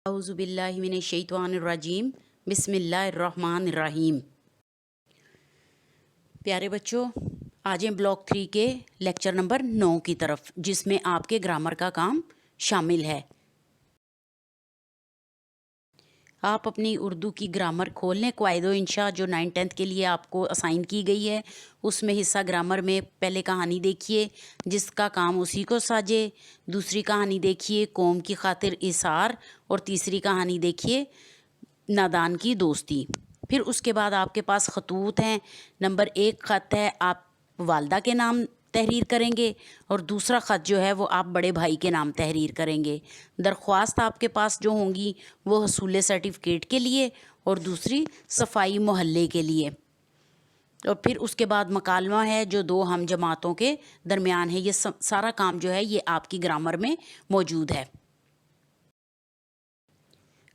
اعوذ باللہ من الشیطان الرجیم بسم اللہ الرحمن الرحیم۔ پیارے بچوں، آج ہیں بلاک 3 کے لیکچر نمبر 9 کی طرف، جس میں آپ کے گرامر کا کام شامل ہے۔ آپ اپنی اردو کی گرامر کھول لیں۔ قواعد و انشاء جو 9th کے لیے آپ کو اسائن کی گئی ہے، اس میں حصہ گرامر میں پہلے کہانی دیکھیے جس کا کام اسی کو ساجے، دوسری کہانی دیکھیے قوم کی خاطر ایثار، اور تیسری کہانی دیکھیے نادان کی دوستی۔ پھر اس کے بعد آپ کے پاس خطوط ہیں۔ نمبر 1 خط ہے، آپ والدہ کے نام تحریر کریں گے، اور دوسرا خط جو ہے وہ آپ بڑے بھائی کے نام تحریر کریں گے۔ درخواست آپ کے پاس جو ہوں گی وہ حصول سرٹیفکیٹ کے لیے اور دوسری صفائی محلے کے لیے۔ اور پھر اس کے بعد مکالمہ ہے جو 2 ہم جماعتوں کے درمیان ہے۔ یہ سارا کام جو ہے یہ آپ کی گرامر میں موجود ہے۔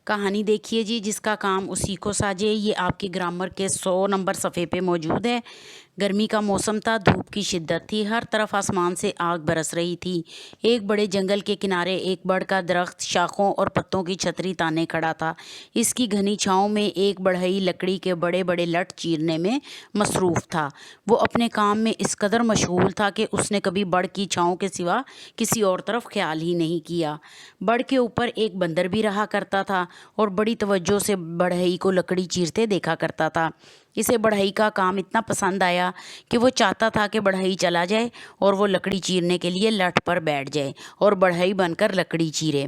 کہانی دیکھیے جی، جس کا کام اسی کو ساجے، یہ آپ کی گرامر کے 100 نمبر صفحے پہ موجود ہے۔ گرمی کا موسم تھا، دھوپ کی شدت تھی، ہر طرف آسمان سے آگ برس رہی تھی۔ ایک بڑے جنگل کے کنارے ایک بڑ کا درخت شاخوں اور پتوں کی چھتری تانے کھڑا تھا۔ اس کی گھنی چھاؤں میں ایک بڑھئی لکڑی کے بڑے بڑے لٹ چیرنے میں مصروف تھا۔ وہ اپنے کام میں اس قدر مشغول تھا کہ اس نے کبھی بڑ کی چھاؤں کے سوا کسی اور طرف خیال ہی نہیں کیا۔ بڑ کے اوپر ایک بندر بھی رہا کرتا تھا اور بڑی توجہ سے بڑھئی کو لکڑی چیرتے دیکھا کرتا تھا۔ اسے بڑھئی کا کام اتنا پسند آیا کہ وہ چاہتا تھا کہ بڑھئی چلا جائے اور وہ لکڑی چیرنے کے لیے لٹ پر بیٹھ جائے اور بڑھئی بن کر لکڑی چیرے۔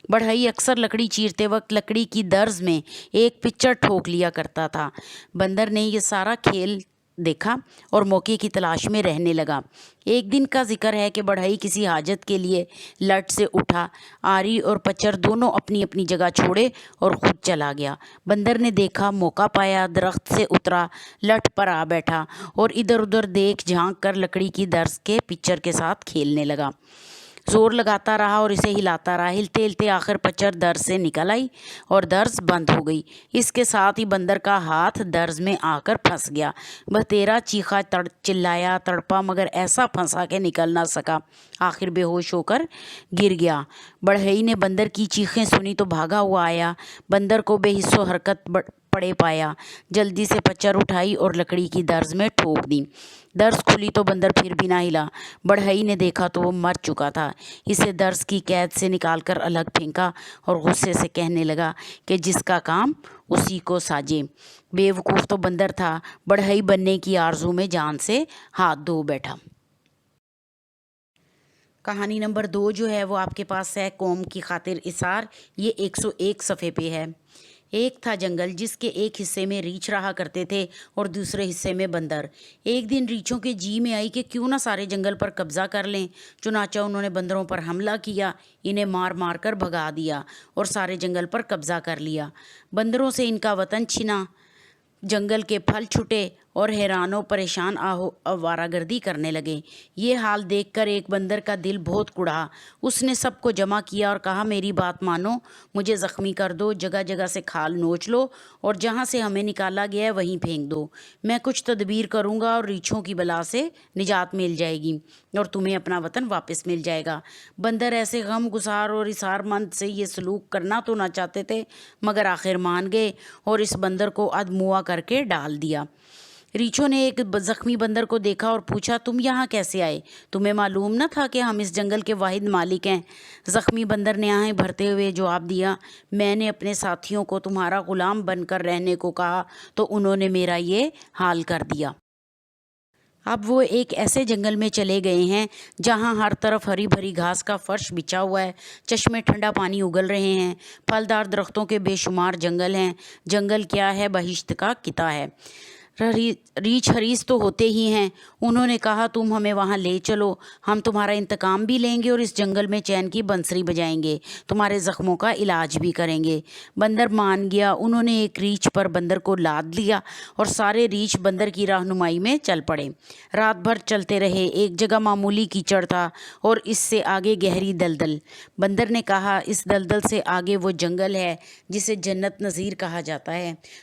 بڑھئی اکثر لکڑی چیرتے وقت لکڑی کی درز میں ایک پچڑ ٹھوک لیا کرتا تھا۔ بندر نے یہ سارا کھیل دیکھا اور موقع کی تلاش میں رہنے لگا۔ ایک دن کا ذکر ہے کہ بڑھئی کسی حاجت کے لیے لٹ سے اٹھا، آری اور پچڑ دونوں اپنی اپنی جگہ چھوڑے اور خود چلا گیا۔ بندر نے دیکھا، موقع پایا، درخت سے اترا، لٹ پر آ بیٹھا اور ادھر ادھر دیکھ جھانک کر لکڑی کی درز کے پچڑ کے ساتھ کھیلنے لگا۔ زور لگاتا رہا اور اسے ہلاتا رہا، ہلتے ہلتے آخر پچڑ درز سے نکل آئی اور درز بند ہو گئی۔ اس کے ساتھ ہی بندر کا ہاتھ درز میں آ کر پھنس گیا۔ بتیرا چیخا، چلایا، تڑپا، مگر ایسا پھنسا کہ نکل نہ سکا۔ آخر بے ہوش ہو کر گر گیا۔ بڑھئی نے بندر کی چیخیں سنی تو بھاگا ہوا آیا، بندر کو بے حس و حرکت پڑے پایا، جلدی سے پچڑ اٹھائی اور لکڑی کی درز میں ٹھوک دی۔ درز کھلی تو بندر پھر بھی نہ ہلا۔ بڑھئی نے دیکھا تو وہ مر چکا تھا۔ اسے درز کی قید سے نکال کر الگ پھینکا اور غصے سے کہنے لگا کہ جس کا کام اسی کو ساجے۔ بے وقوف تو بندر تھا، بڑھئی بننے کی آرزو میں جان سے ہاتھ دھو بیٹھا۔ کہانی نمبر 2 جو ہے وہ آپ کے پاس ہے، قوم کی خاطر ایثار۔ یہ 101 صفحے پہ ہے۔ ایک تھا جنگل جس کے ایک حصے میں ریچھ رہا کرتے تھے اور دوسرے حصے میں بندر۔ ایک دن ریچھوں کے جی میں آئی کہ کیوں نہ سارے جنگل پر قبضہ کر لیں۔ چنانچہ انہوں نے بندروں پر حملہ کیا، انہیں مار مار کر بھگا دیا اور سارے جنگل پر قبضہ کر لیا۔ بندروں سے ان کا وطن چھنا، جنگل کے پھل چھٹے اور حیران و پریشان آوارہ گردی کرنے لگے۔ یہ حال دیکھ کر ایک بندر کا دل بہت کڑھا۔ اس نے سب کو جمع کیا اور کہا، میری بات مانو، مجھے زخمی کر دو، جگہ جگہ سے کھال نوچ لو اور جہاں سے ہمیں نکالا گیا ہے وہیں پھینک دو۔ میں کچھ تدبیر کروں گا اور ریچھوں کی بلا سے نجات مل جائے گی اور تمہیں اپنا وطن واپس مل جائے گا۔ بندر ایسے غم گسار اور ایثار مند سے یہ سلوک کرنا تو نہ چاہتے تھے، مگر آخر مان گئے اور اس بندر کو ادموا کر کے ڈال دیا۔ ریچھوں نے ایک زخمی بندر کو دیکھا اور پوچھا، تم یہاں کیسے آئے؟ تمہیں معلوم نہ تھا کہ ہم اس جنگل کے واحد مالک ہیں؟ زخمی بندر نے آہیں بھرتے ہوئے جواب دیا، میں نے اپنے ساتھیوں کو تمہارا غلام بن کر رہنے کو کہا تو انہوں نے میرا یہ حال کر دیا۔ اب وہ ایک ایسے جنگل میں چلے گئے ہیں جہاں ہر طرف ہری بھری گھاس کا فرش بچھا ہوا ہے، چشمے ٹھنڈا پانی اگل رہے ہیں، پھلدار درختوں کے بے شمار جنگل ہیں۔ جنگل کیا ہے، بہشت کا قطعہ ہے۔ ریچھ حریص تو ہوتے ہی ہیں۔ انہوں نے کہا، تم ہمیں وہاں لے چلو، ہم تمہارا انتقام بھی لیں گے اور اس جنگل میں چین کی بنسری بجائیں گے، تمہارے زخموں کا علاج بھی کریں گے۔ بندر مان گیا۔ انہوں نے ایک ریچھ پر بندر کو لاد لیا اور سارے ریچھ بندر کی رہنمائی میں چل پڑے۔ رات بھر چلتے رہے۔ ایک جگہ معمولی کیچڑ تھا اور اس سے آگے گہری دلدل۔ بندر نے کہا، اس دلدل سے آگے وہ جنگل ہے جسے جنت نظیر کہا جاتا ہے،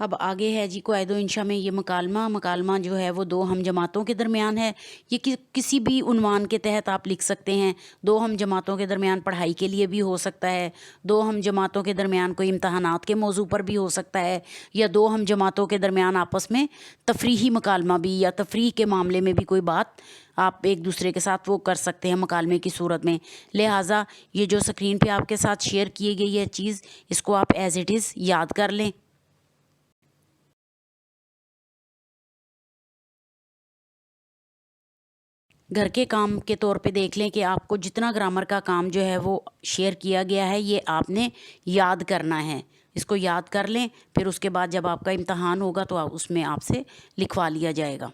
اب آگے ہے جی قواعد و انشاء میں یہ مکالمہ جو ہے وہ دو ہم جماعتوں کے درمیان ہے. یہ کسی بھی عنوان کے تحت آپ لکھ سکتے ہیں. دو ہم جماعتوں کے درمیان پڑھائی کے لیے بھی ہو سکتا ہے, دو ہم جماعتوں کے درمیان کوئی امتحانات کے موضوع پر بھی ہو سکتا ہے, یا دو ہم جماعتوں کے درمیان آپس میں تفریحی مکالمہ بھی, یا تفریح کے معاملے میں بھی کوئی بات آپ ایک دوسرے کے ساتھ وہ کر سکتے ہیں مکالمے کی صورت میں. لہٰذا یہ جو اسکرین پہ آپ کے ساتھ شیئر کی گئی ہے چیز, اس کو آپ ایز اٹ از یاد کر لیں. گھر کے کام کے طور پہ دیکھ لیں کہ آپ کو جتنا گرامر کا کام جو ہے وہ شیئر کیا گیا ہے یہ آپ نے یاد کرنا ہے. اس کو یاد کر لیں, پھر اس کے بعد جب آپ کا امتحان ہوگا تو اس میں آپ سے لکھوا لیا جائے گا.